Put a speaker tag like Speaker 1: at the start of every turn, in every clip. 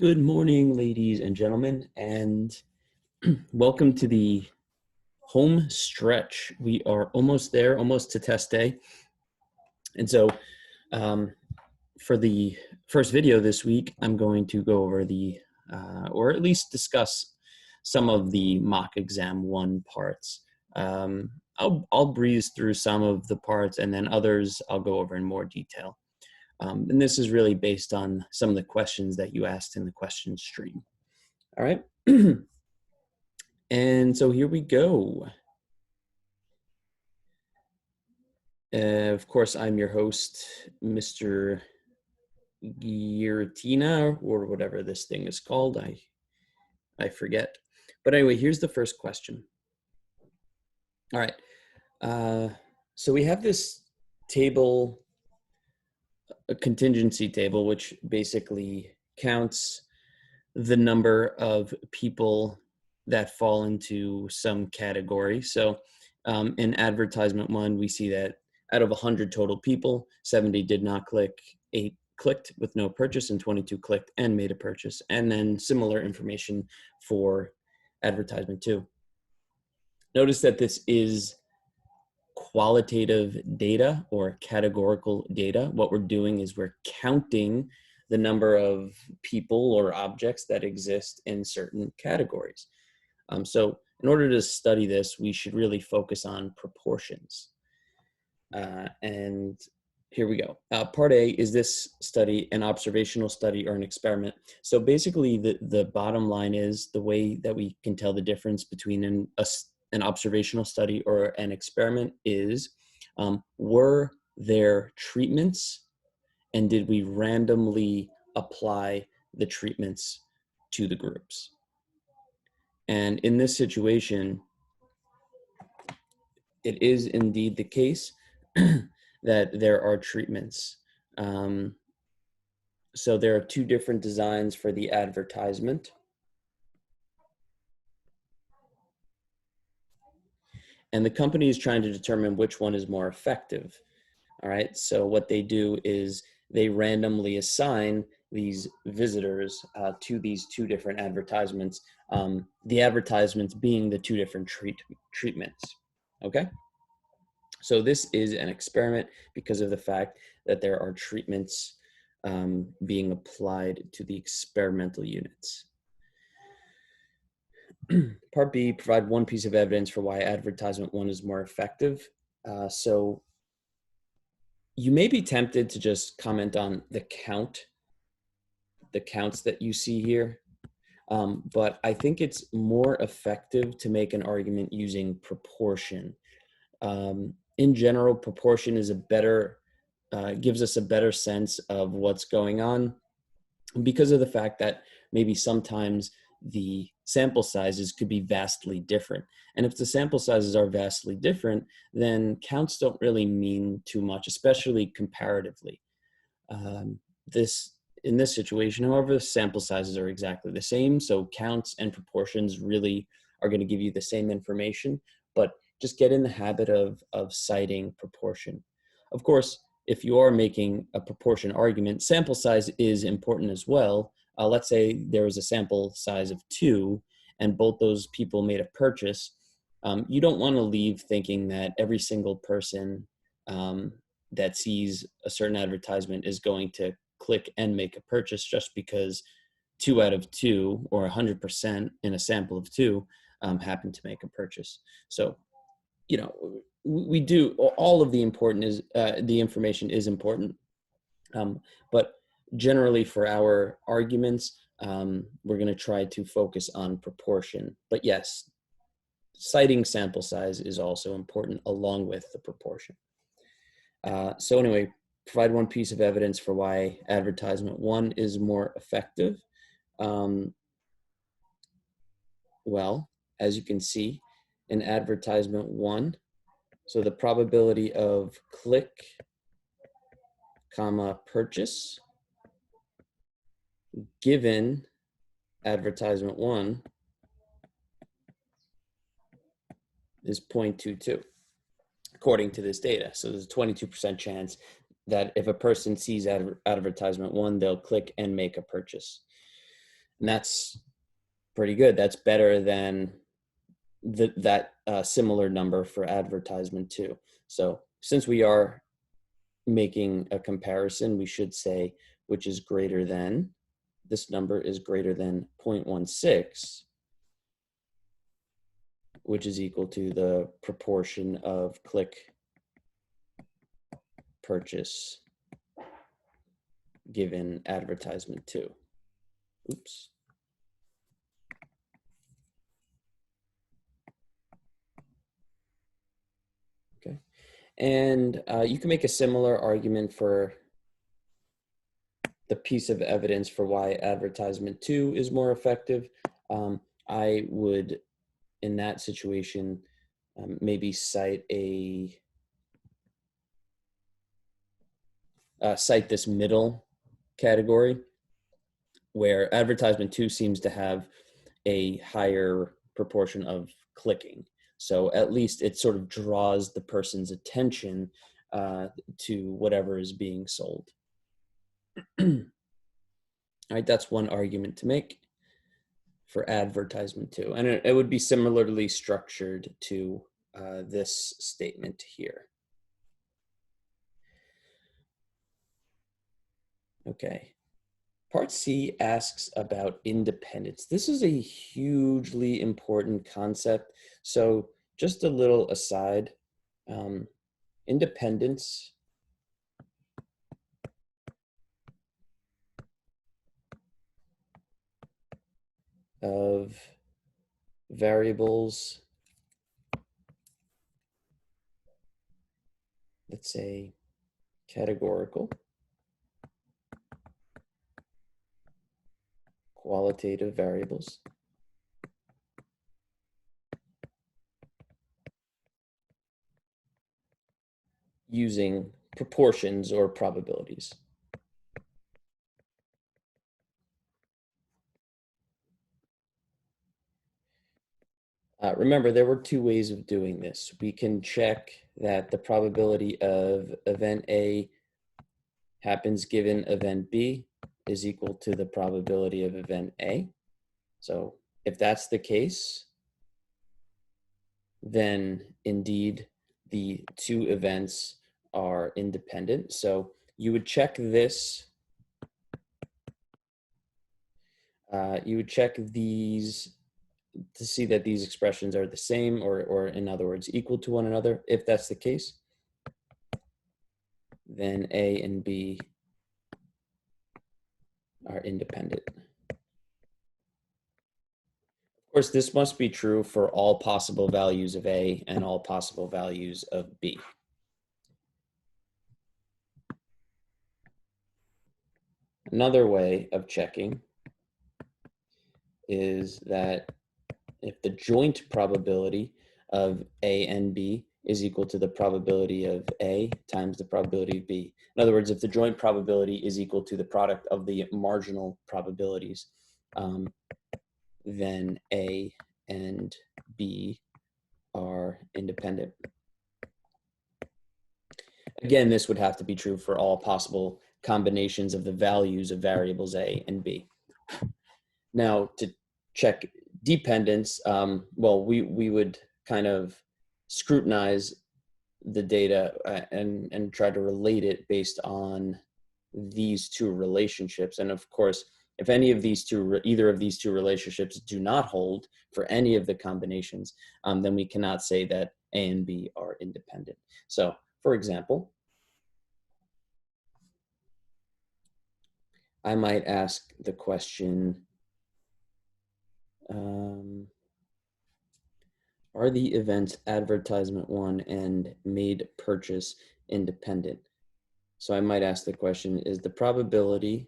Speaker 1: Good morning, ladies and gentlemen, and welcome to the home stretch. We are almost there, almost to test day. And so for the first video this week, I'm going to go over or at least discuss some of the mock exam 1 parts. I'll breeze through some of the parts, and then others I'll go over in more detail. And this is really based on some of the questions that you asked in the question stream. All right. And so here we go. Of course, I'm your host, Mr. Giratina, or whatever this thing is called. I forget. But anyway, here's the first question. All right. So we have this table, a contingency table, which basically counts the number of people that fall into some category. So in advertisement 1, we see that out of 100 total people, 70 did not click, 8 clicked with no purchase, and 22 clicked and made a purchase. And then similar information for advertisement 2. Notice that this is qualitative data or categorical data. What we're doing is we're counting the number of people or objects that exist in certain categories. So in order to study this, we should really focus on proportions. And here we go. Part A, is this study an observational study or an experiment? So basically the bottom line is the way that we can tell the difference between an observational study or an experiment is, were there treatments, and did we randomly apply the treatments to the groups? And in this situation, it is indeed the case that there are treatments. So there are 2 different designs for the advertisement. And the company is trying to determine which one is more effective. All right, so what they do is they randomly assign these visitors to these 2 different advertisements, the advertisements being the 2 different treatments, okay? So this is an experiment because of the fact that there are treatments being applied to the experimental units. Part B, provide 1 piece of evidence for why advertisement 1 is more effective. So you may be tempted to just comment on the counts that you see here. But I think it's more effective to make an argument using proportion. In general, proportion is gives us a better sense of what's going on because of the fact that maybe sometimes the sample sizes could be vastly different. And if the sample sizes are vastly different, then counts don't really mean too much, especially comparatively. In this situation, however, the sample sizes are exactly the same, so counts and proportions really are going to give you the same information, but just get in the habit of citing proportion. Of course, if you are making a proportion argument, sample size is important as well. Let's say there was a sample size of 2 and both those people made a purchase. You don't want to leave thinking that every single person that sees a certain advertisement is going to click and make a purchase just because 2 out of 2 or 100% in a sample of 2 happen to make a purchase. So, you know, we do all of the information is important, but generally for our arguments, we're going to try to focus on proportion. But yes, citing sample size is also important along with the proportion. So anyway, provide 1 piece of evidence for why advertisement 1 is more effective. Well, as you can see, in advertisement 1, so the probability of click, comma, purchase given advertisement 1 is 0.22 according to this data. So there's a 22% chance that if a person sees advertisement 1, they'll click and make a purchase. And that's pretty good. That's better than that similar number for advertisement 2. So since we are making a comparison, we should say which is greater than, this number is greater than 0.16, which is equal to the proportion of click purchase given advertisement 2. Oops. Okay. And you can make a similar argument for the piece of evidence for why advertisement 2 is more effective. I would, in that situation, maybe cite this middle category where advertisement 2 seems to have a higher proportion of clicking. So at least it sort of draws the person's attention to whatever is being sold. All right, that's one argument to make for advertisement 2. And it would be similarly structured to this statement here. Okay. Part C asks about independence. This is a hugely important concept. So just a little aside, independence of variables, let's say categorical, qualitative variables, using proportions or probabilities. Remember, there were two ways of doing this. We can check that the probability of event A happens given event B is equal to the probability of event A. So if that's the case, then indeed the two events are independent. So you would check this. You would check these to see that these expressions are the same, or in other words, equal to one another. If that's the case, then A and B are independent. Of course, this must be true for all possible values of A and all possible values of B. Another way of checking is that if the joint probability of A and B is equal to the probability of A times the probability of B. In other words, if the joint probability is equal to the product of the marginal probabilities, then A and B are independent. Again, this would have to be true for all possible combinations of the values of variables A and B. Now, to check dependence, well, we would kind of scrutinize the data and try to relate it based on these two relationships. And of course, if any of these two, either of these two relationships do not hold for any of the combinations, then we cannot say that A and B are independent. So, for example, I might ask the question, are the events advertisement 1 and made purchase independent? So I might ask the question, is the probability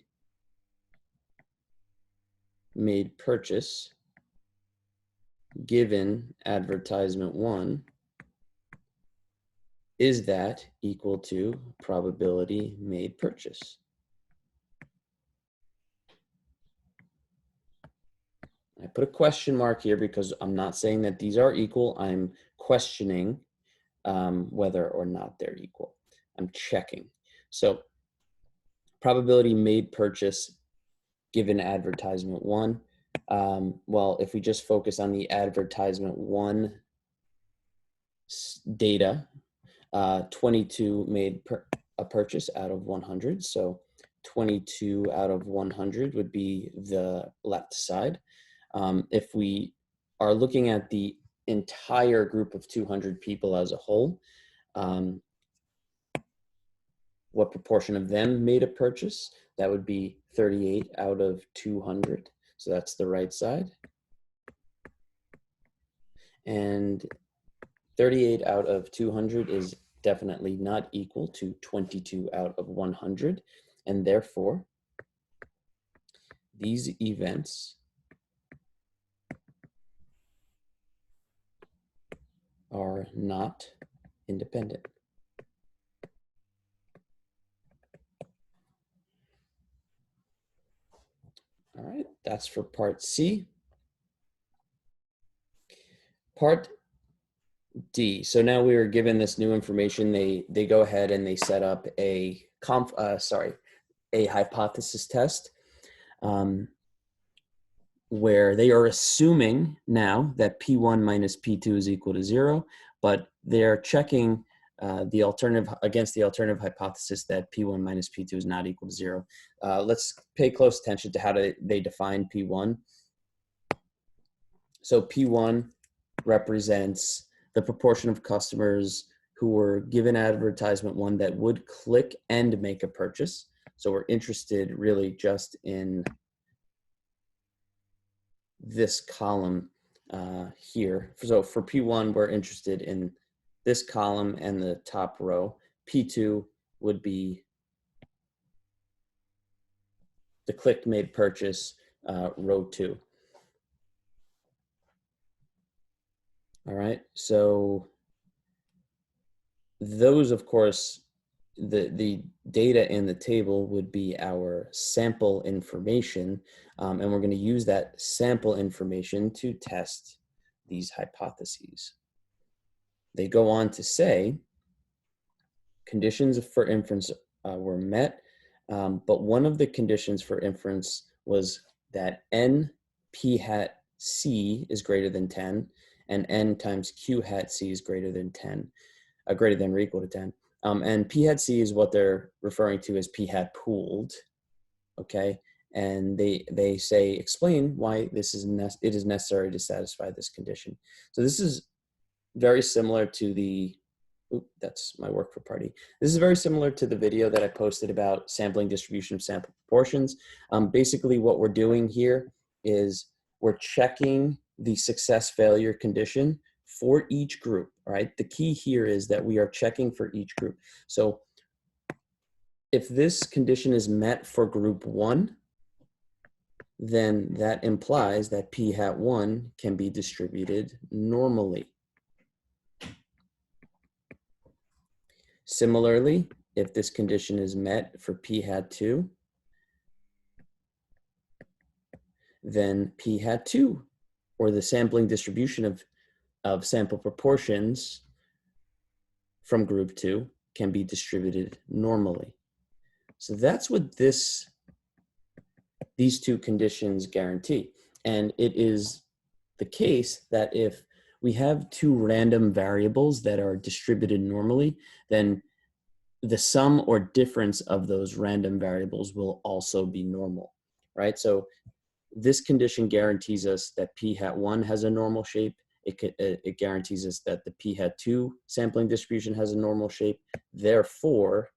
Speaker 1: made purchase given advertisement 1, is that equal to probability made purchase? I put a question mark here because I'm not saying that these are equal. I'm questioning whether or not they're equal. I'm checking. So probability made purchase given advertisement 1? Well, if we just focus on the advertisement 1 data, 22 made a purchase out of 100. So 22 out of 100 would be the left side. If we are looking at the entire group of 200 people as a whole, what proportion of them made a purchase? That would be 38 out of 200. So that's the right side. And 38 out of 200 is definitely not equal to 22 out of 100. And therefore, these events are not independent. All right, that's for part C. Part D. So now we are given this new information. They go ahead and they set up a hypothesis test, where they are assuming now that P1 minus P2 is equal to 0, but they're checking the alternative against the alternative hypothesis that P1 minus P2 is not equal to 0. Let's pay close attention to how they define P1. So P1 represents the proportion of customers who were given advertisement 1 that would click and make a purchase. So we're interested really just in this column here. So for P1, we're interested in this column and the top row. P2 would be the click made purchase, row 2. All right, so those, of course, the data in the table would be our sample information, and we're going to use that sample information to test these hypotheses. They go on to say conditions for inference were met, but one of the conditions for inference was that n p hat c is greater than 10, and n times q hat c is greater than 10, greater than or equal to 10. And p hat c is what they're referring to as p hat pooled, okay? And they say, explain why this is it is necessary to satisfy this condition. So this is very similar to the, that's my work for party. This is very similar to the video that I posted about sampling distribution of sample proportions. Basically what we're doing here is we're checking the success failure condition for each group, right? The key here is that we are checking for each group. So if this condition is met for group 1, then that implies that p hat 1 can be distributed normally. Similarly, if this condition is met for p hat 2, then p hat 2, or the sampling distribution of sample proportions from group 2, can be distributed normally. So that's what these two conditions guarantee. And it is the case that if we have two random variables that are distributed normally, then the sum or difference of those random variables will also be normal, right? So this condition guarantees us that p hat 1 has a normal shape. It guarantees us that the p hat 2 sampling distribution has a normal shape. Therefore,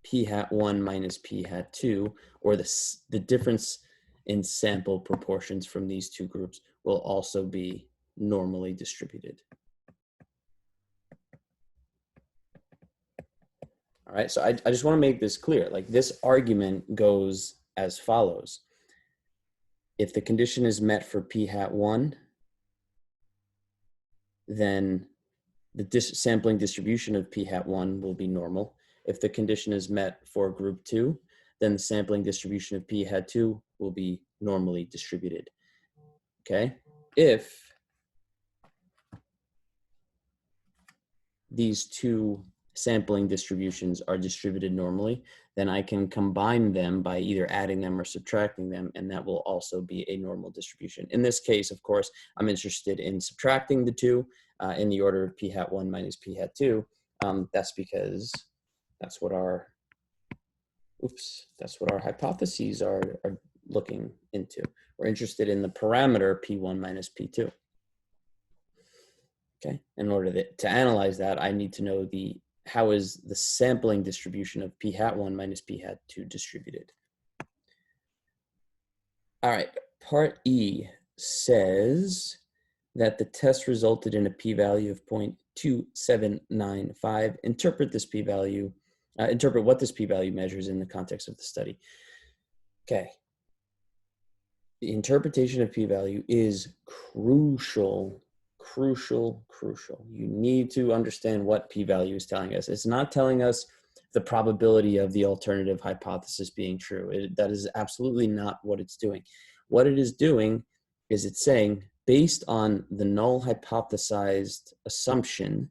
Speaker 1: p hat 1 minus p hat 2, or the difference in sample proportions from these two groups, will also be normally distributed. All right, so I just want to make this clear. Like, this argument goes as follows. If the condition is met for p hat 1, then the sampling distribution of p hat 1 will be normal. If the condition is met for group 2, then the sampling distribution of p hat 2 will be normally distributed. Okay? If these two sampling distributions are distributed normally, then I can combine them by either adding them or subtracting them, and that will also be a normal distribution. In this case, of course, I'm interested in subtracting the two in the order of p hat 1 minus p hat 2. That's because that's what our hypotheses are looking into. We're interested in the parameter p1 minus p2. Okay, in order to analyze that, I need to know how is the sampling distribution of p hat 1 minus p hat 2 distributed. All right, part E says that the test resulted in a p-value of 0.2795. Interpret this p-value, interpret what this p-value measures in the context of the study. Okay, the interpretation of p-value is crucial. You need to understand what p-value is telling us. It's not telling us the probability of the alternative hypothesis being true. That is absolutely not what it's doing. What it is doing is it's saying, based on the null hypothesized assumption,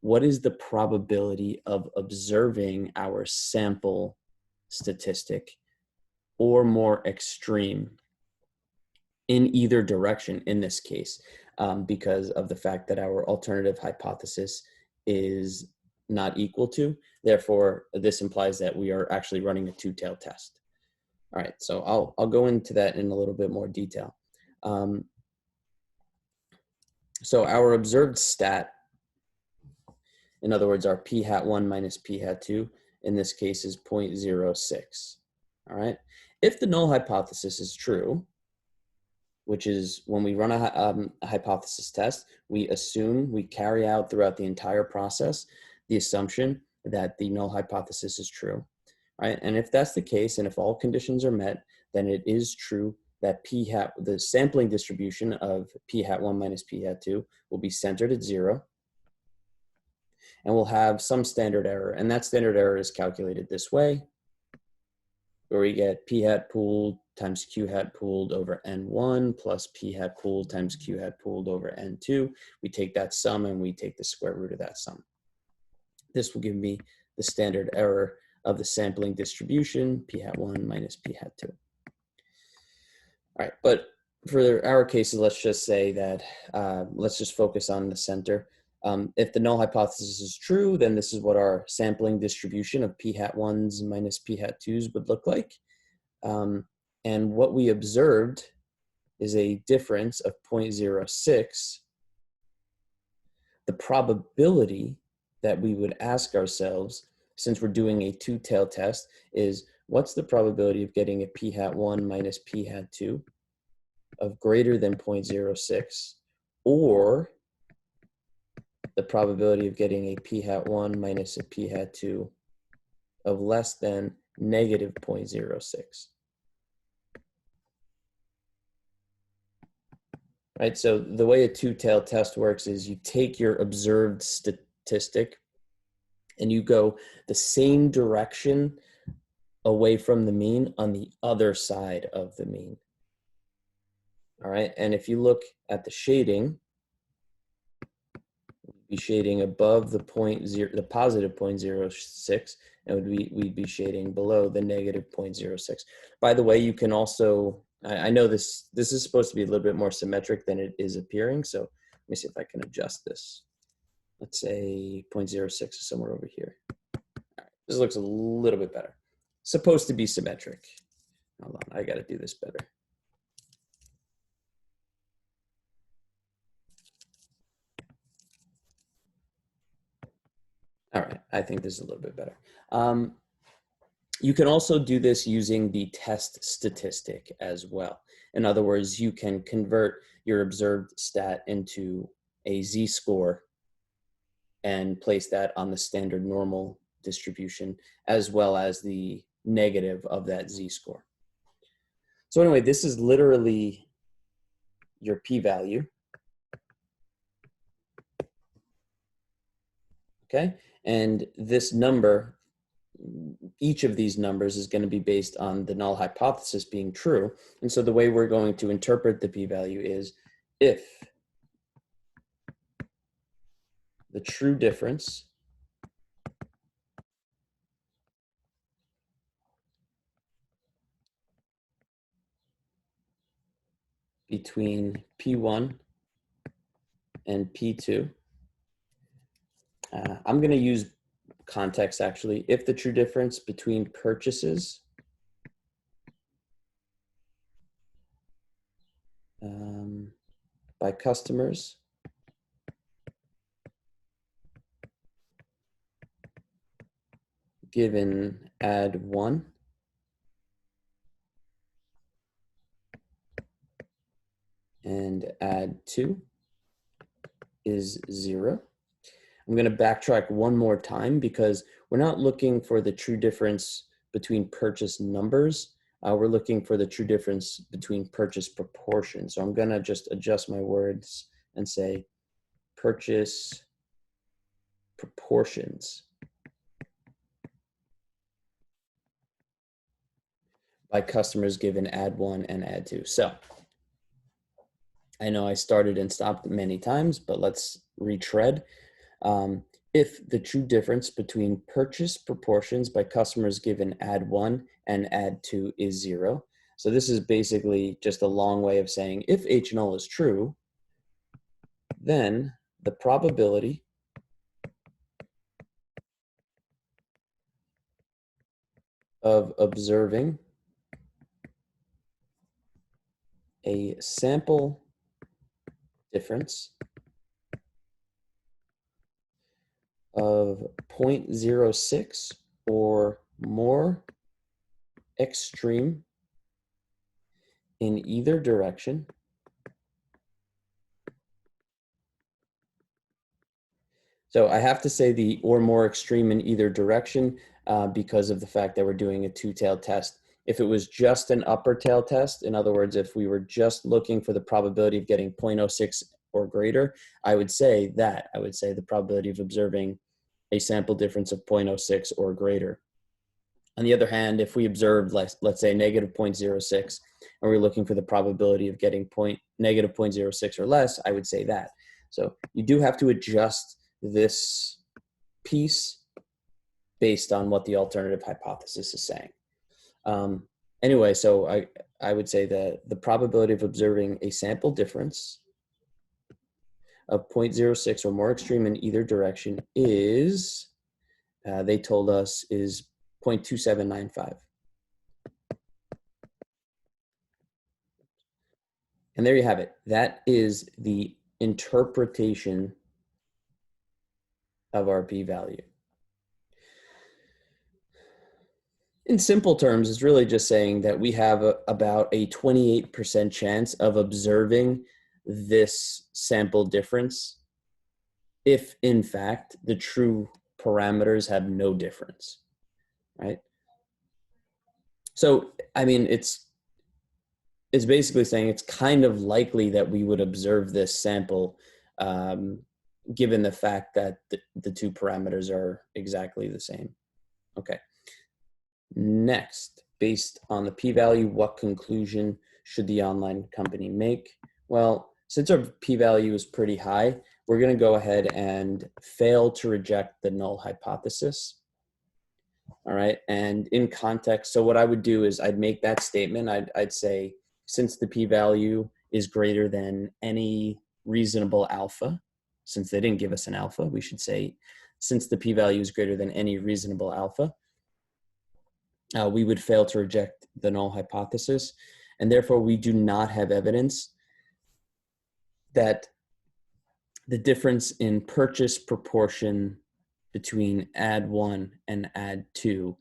Speaker 1: what is the probability of observing our sample statistic, or more extreme, in either direction in this case, because of the fact that our alternative hypothesis is not equal to. Therefore, this implies that we are actually running a two-tailed test. All right, so I'll go into that in a little bit more detail. So our observed stat, in other words, our p hat 1 minus p hat 2, in this case is 0.06. All right, if the null hypothesis is true, which is when we run a hypothesis test, we carry out throughout the entire process the assumption that the null hypothesis is true, right? And if that's the case, and if all conditions are met, then it is true that the sampling distribution of p hat 1 minus p hat 2 will be centered at 0, and we'll have some standard error, and that standard error is calculated this way, where we get p hat pooled times q hat pooled over n1 plus p hat pooled times q hat pooled over n2. We take that sum and we take the square root of that sum. This will give me the standard error of the sampling distribution, p hat 1 minus p hat 2. All right, but for our cases, let's just say that, let's just focus on the center. If the null hypothesis is true, then this is what our sampling distribution of p hat 1s minus p hat 2s would look like. And what we observed is a difference of 0.06. The probability that we would ask ourselves, since we're doing a two-tailed test, is what's the probability of getting a p hat 1 minus p hat 2 of greater than 0.06, or the probability of getting a p hat 1 minus a p hat 2 of less than negative 0.06. Right, so the way a two-tailed test works is you take your observed statistic and you go the same direction away from the mean on the other side of the mean. All right, and if you look at the shading, we'd be shading above the positive 0.06, and we'd be shading below the negative 0.06. By the way, you can also, I know this is supposed to be a little bit more symmetric than it is appearing, so let me see if I can adjust this. Let's say 0.06 is somewhere over here. All right, this looks a little bit better. Supposed to be symmetric. Hold on, I got to do this better. All right, I think this is a little bit better. You can also do this using the test statistic as well. In other words, you can convert your observed stat into a z-score and place that on the standard normal distribution, as well as the negative of that z-score. So anyway, this is literally your p-value. Okay, and this number, each of these numbers is going to be based on the null hypothesis being true. And so the way we're going to interpret the p-value is if the true difference between P1 and P2. I'm going to use context actually. If the true difference between purchases by customers given add 1 and add 2 is 0. I'm going to backtrack one more time because we're not looking for the true difference between purchase numbers. We're looking for the true difference between purchase proportions. So I'm going to just adjust my words and say purchase proportions by customers given add 1 and add 2. So I know I started and stopped many times, but let's retread. If the true difference between purchase proportions by customers given add 1 and add 2 is 0. So this is basically just a long way of saying if H null is true, then the probability of observing a sample difference of 0.06 or more extreme in either direction So I have to say the or more extreme in either direction because of the fact that we're doing a two-tailed test. If it was just an upper tail test, in other words, if we were just looking for the probability of getting 0.06 or greater, I would say the probability of observing a sample difference of 0.06 or greater. On the other hand, if we observed, let's say negative 0.06, and we're looking for the probability of getting negative 0.06 or less, I would say that. So you do have to adjust this piece based on what the alternative hypothesis is saying. Anyway, so I would say that the probability of observing a sample difference of 0.06 or more extreme in either direction is, they told us, is 0.2795. And there you have it. That is the interpretation of our p-value. In simple terms, it's really just saying that we have about a 28% chance of observing this sample difference if, in fact, the true parameters have no difference, right? So, I mean, it's basically saying it's kind of likely that we would observe this sample given the fact that the two parameters are exactly the same. Okay. Next, based on the p-value, what conclusion should the online company make? Well, since our p-value is pretty high, we're going to go ahead and fail to reject the null hypothesis. All right, and in context, so what I would do is I'd make that statement. I'd say, since the p-value is greater than any reasonable alpha, since they didn't give us an alpha, we should say, since the p-value is greater than any reasonable alpha, we would fail to reject the null hypothesis, and therefore we do not have evidence that the difference in purchase proportion between add 1 and add 2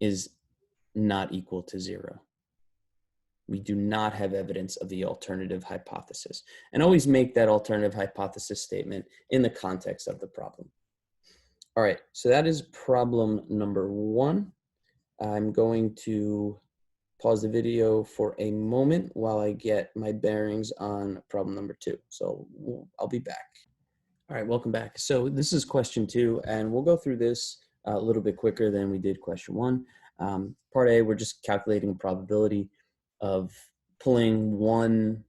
Speaker 1: is not equal to 0. We do not have evidence of the alternative hypothesis. And always make that alternative hypothesis statement in the context of the problem. All right, so that is problem number 1. I'm going to pause the video for a moment while I get my bearings on problem number 2. So I'll be back. All right, welcome back. So this is question 2, and we'll go through this a little bit quicker than we did question 1. Part A, we're just calculating a probability of pulling one,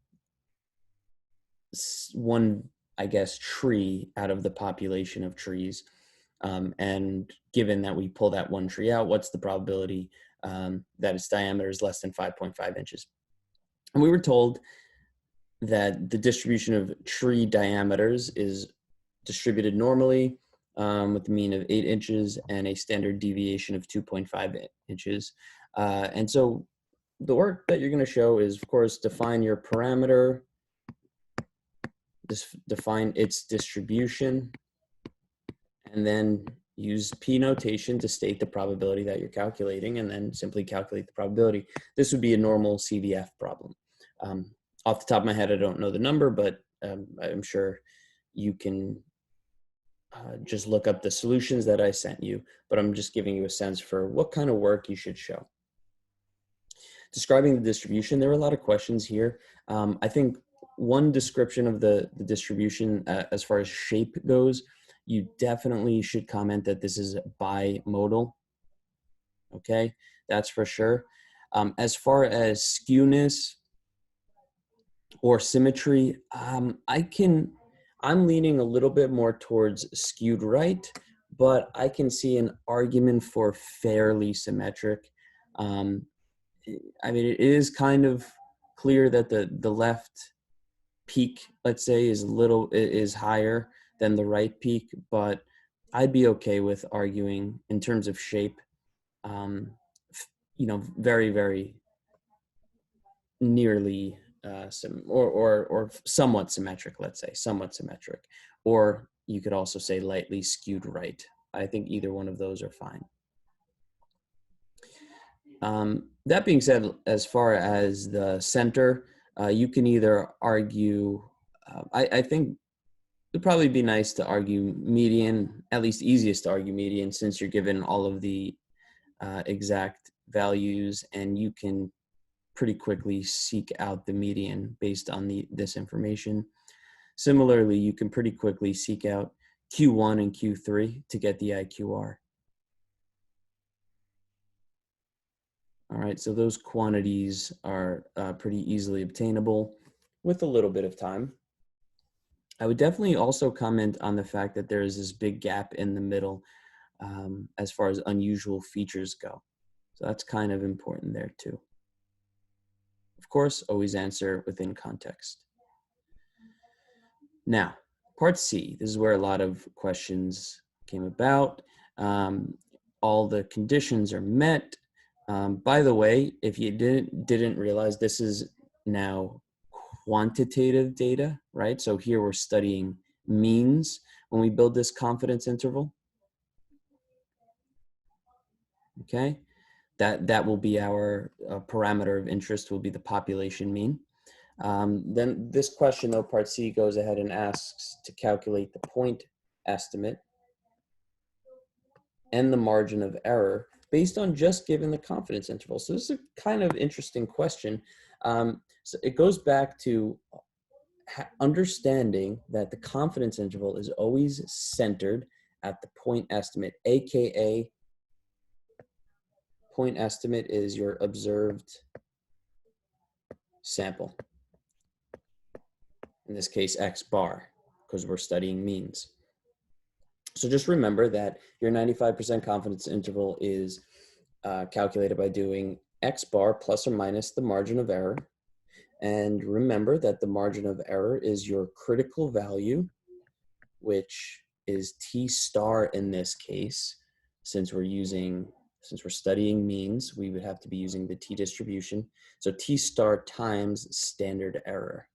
Speaker 1: I guess, tree out of the population of trees. And given that we pull that one tree out, what's the probability that its diameter is less than 5.5 inches? And we were told that the distribution of tree diameters is distributed normally with a mean of 8 inches and a standard deviation of 2.5 inches. And so the work that you're going to show is, of course, define your parameter, define its distribution, and then use P notation to state the probability that you're calculating, and then simply calculate the probability. This would be a normal CVF problem. Off the top of my head, I don't know the number, but I'm sure you can just look up the solutions that I sent you, but I'm just giving you a sense for what kind of work you should show. Describing the distribution, there are a lot of questions here. I think one description of the distribution as far as shape goes, you definitely should comment that this is bimodal. Okay, that's for sure. As far as skewness or symmetry, I'm leaning a little bit more towards skewed right, but I can see an argument for fairly symmetric. I mean, it is kind of clear that the left peak, let's say, is higher than the right peak, but I'd be okay with arguing in terms of shape, very, very nearly or somewhat symmetric, let's say, somewhat symmetric. Or you could also say lightly skewed right. I think either one of those are fine. That being said, as far as the center, you can either argue, I think it'd probably be nice to argue median, at least easiest to argue median, since you're given all of the exact values, and you can pretty quickly seek out the median based on this information. Similarly, you can pretty quickly seek out Q1 and Q3 to get the IQR. All right, so those quantities are pretty easily obtainable with a little bit of time. I would definitely also comment on the fact that there is this big gap in the middle as far as unusual features go. So that's kind of important there too. Of course, always answer within context. Now, part C, this is where a lot of questions came about. All the conditions are met. By the way, if you didn't realize, this is now quantitative data, right? So here we're studying means when we build this confidence interval. Okay, that will be our parameter of interest, will be the population mean. Then this question, though, part C, goes ahead and asks to calculate the point estimate and the margin of error based on just given the confidence interval. So this is a kind of interesting question. So it goes back to understanding that the confidence interval is always centered at the point estimate, aka point estimate is your observed sample. In this case, X bar, because we're studying means. So just remember that your 95% confidence interval is calculated by doing X bar plus or minus the margin of error. And remember that the margin of error is your critical value, which is T star in this case. Since we're studying means, we would have to be using the T distribution. So T star times standard error.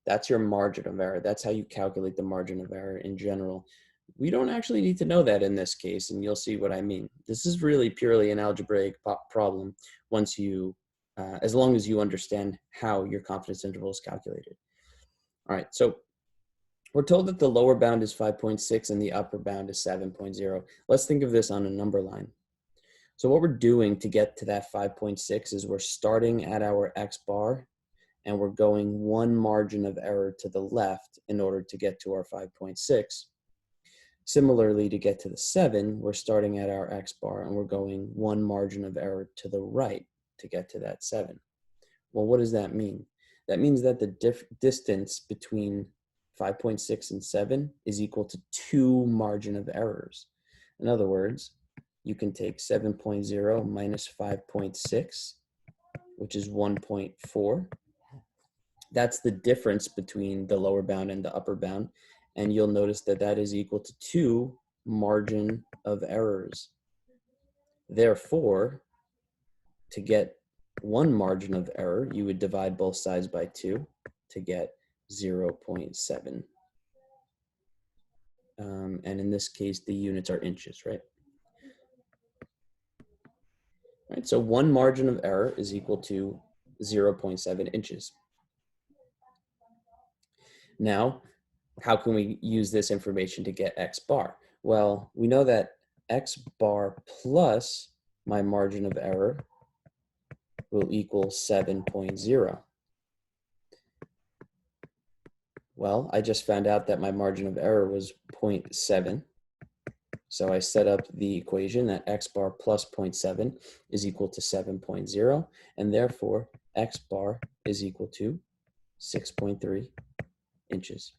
Speaker 1: That's your margin of error. That's how you calculate the margin of error in general. We don't actually need to know that in this case, and you'll see what I mean. This is really purely an algebraic problem once you, as long as you understand how your confidence interval is calculated. All right, so we're told that the lower bound is 5.6 and the upper bound is 7.0. Let's think of this on a number line. So what we're doing to get to that 5.6 is we're starting at our X bar, and we're going one margin of error to the left in order to get to our 5.6. Similarly, to get to the 7, we're starting at our X bar and we're going one margin of error to the right to get to that 7. Well, what does that mean? That means that the distance between 5.6 and 7 is equal to 2 margin of errors. In other words, you can take 7.0 minus 5.6, which is 1.4. That's the difference between the lower bound and the upper bound. And you'll notice that that is equal to 2 margin of errors. Therefore, to get 1 margin of error, you would divide both sides by 2 to get 0.7. And in this case, the units are inches, right? Right, so 1 margin of error is equal to 0.7 inches. Now, how can we use this information to get x bar? Well, we know that x bar plus my margin of error will equal 7.0. Well, I just found out that my margin of error was 0.7. So I set up the equation that x bar plus 0.7 is equal to 7.0, and therefore x bar is equal to 6.3 inches.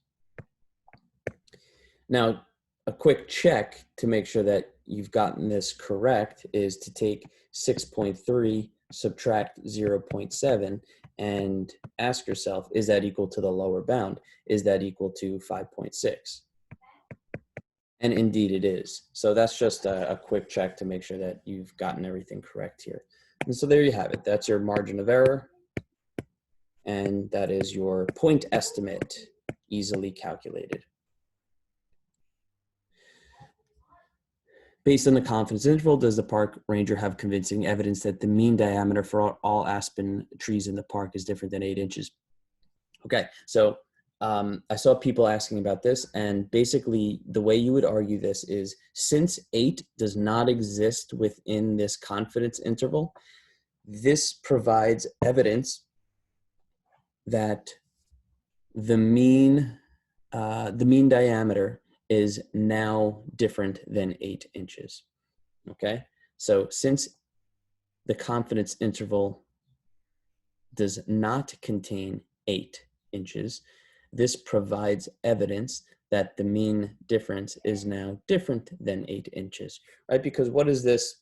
Speaker 1: Now, a quick check to make sure that you've gotten this correct is to take 6.3, subtract 0.7, and ask yourself, is that equal to the lower bound? Is that equal to 5.6? And indeed it is. So that's just a quick check to make sure that you've gotten everything correct here. And so there you have it. That's your margin of error. And that is your point estimate, easily calculated. Based on the confidence interval, does the park ranger have convincing evidence that the mean diameter for all aspen trees in the park is different than 8 inches? Okay, so I saw people asking about this, and basically the way you would argue this is, since 8 does not exist within this confidence interval, this provides evidence that the mean diameter is now different than 8 inches. Okay, so since the confidence interval does not contain 8 inches, this provides evidence that the mean difference is now different than 8 inches, right? Because what is this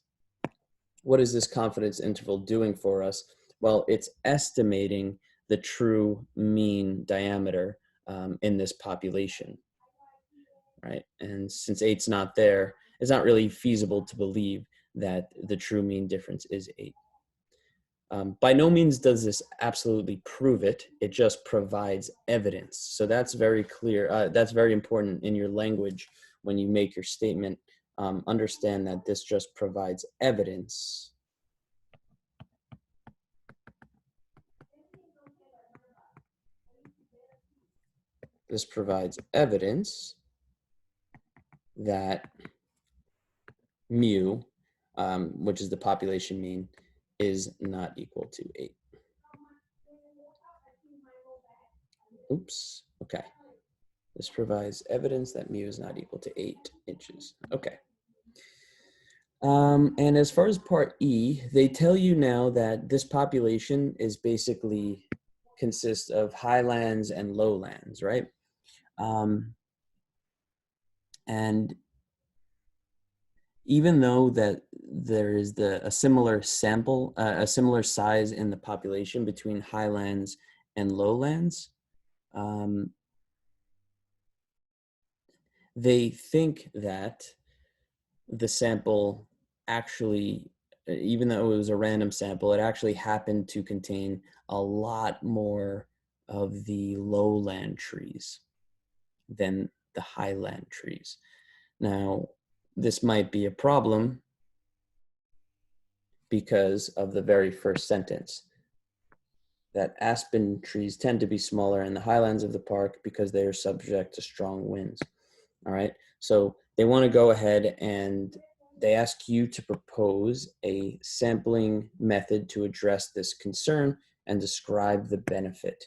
Speaker 1: confidence interval doing for us? Well, it's estimating the true mean diameter in this population, right? And since 8's not there, it's not really feasible to believe that the true mean difference is 8. By no means does this absolutely prove it. It just provides evidence. So that's very clear. That's very important in your language when you make your statement. Understand that this just provides evidence. This provides evidence that mu, which is the population mean, is not equal to 8. Oops, okay. This provides evidence that mu is not equal to 8 inches. Okay. And as far as part E, they tell you now that this population is basically consists of highlands and lowlands, right? And even though that there is a similar sample, a similar size in the population between highlands and lowlands, they think that the sample actually, even though it was a random sample, it actually happened to contain a lot more of the lowland trees than the highland trees. Now, this might be a problem because of the very first sentence, that aspen trees tend to be smaller in the highlands of the park because they are subject to strong winds. All right, so they want to go ahead and they ask you to propose a sampling method to address this concern and describe the benefit.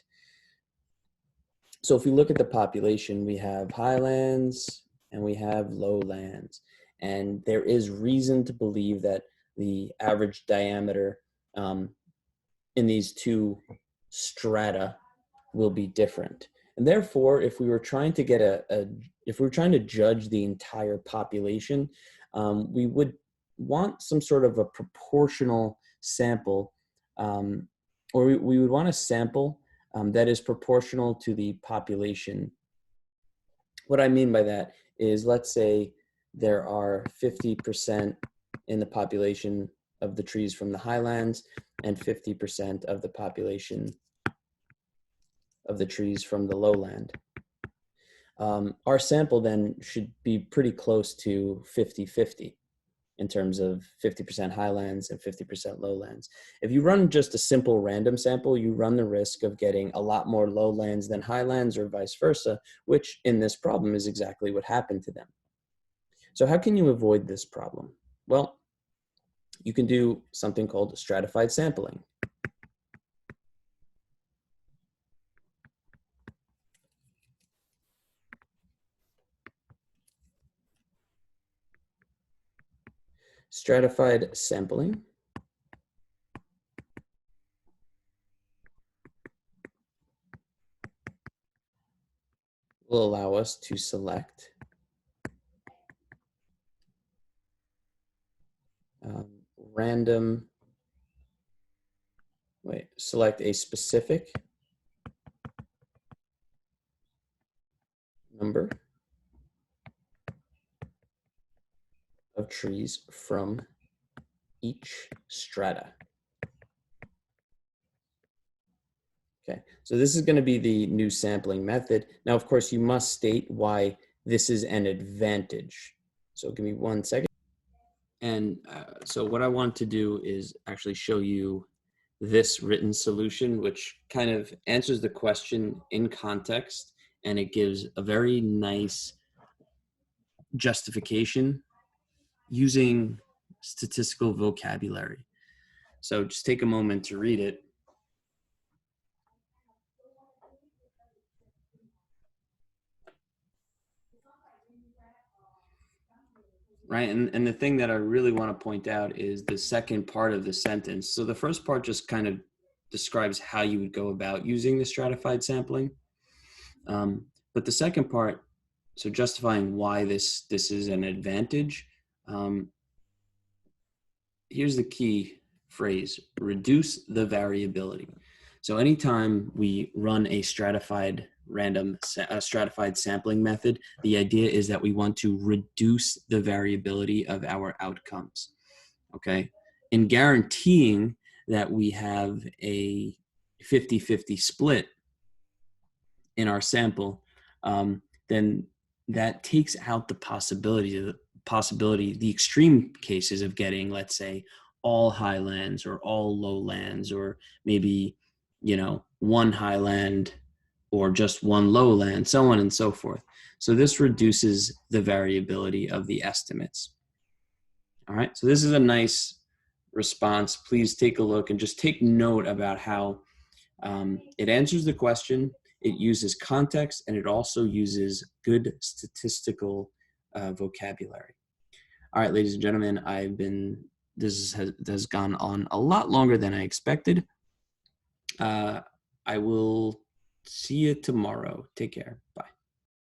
Speaker 1: So if we look at the population, we have highlands and we have lowlands. And there is reason to believe that the average diameter in these two strata will be different. And therefore, if we were trying to get if we were trying to judge the entire population, we would want some sort of a proportional sample or we would want a sample that is proportional to the population. What I mean by that is, let's say there are 50% in the population of the trees from the highlands and 50% of the population of the trees from the lowland. Our sample then should be pretty close to 50-50 in terms of 50% highlands and 50% lowlands. If you run just a simple random sample, you run the risk of getting a lot more lowlands than highlands or vice versa, which in this problem is exactly what happened to them. So how can you avoid this problem? Well, you can do something called stratified sampling. Stratified sampling will allow us to select select a specific number of trees from each strata. Okay, so this is going to be the new sampling method. Now, of course, you must state why this is an advantage. So give me 1 second. And so what I want to do is actually show you this written solution, which kind of answers the question in context, and it gives a very nice justification using statistical vocabulary. So just take a moment to read it. Right, and the thing that I really want to point out is the second part of the sentence. So the first part just kind of describes how you would go about using the stratified sampling. But the second part, so justifying why this is an advantage, here's the key phrase: reduce the variability. So anytime we run a stratified sampling method, the idea is that we want to reduce the variability of our outcomes. Okay, in guaranteeing that we have a 50-50 split in our sample, then that takes out the possibility, the extreme cases of getting, let's say, all highlands or all lowlands, or maybe, one highland or just one lowland, so on and so forth. So this reduces the variability of the estimates. All right, so this is a nice response. Please take a look and just take note about how it answers the question, it uses context, and it also uses good statistical vocabulary. All right, ladies and gentlemen, this has gone on a lot longer than I expected. I will see you tomorrow. Take care. Bye.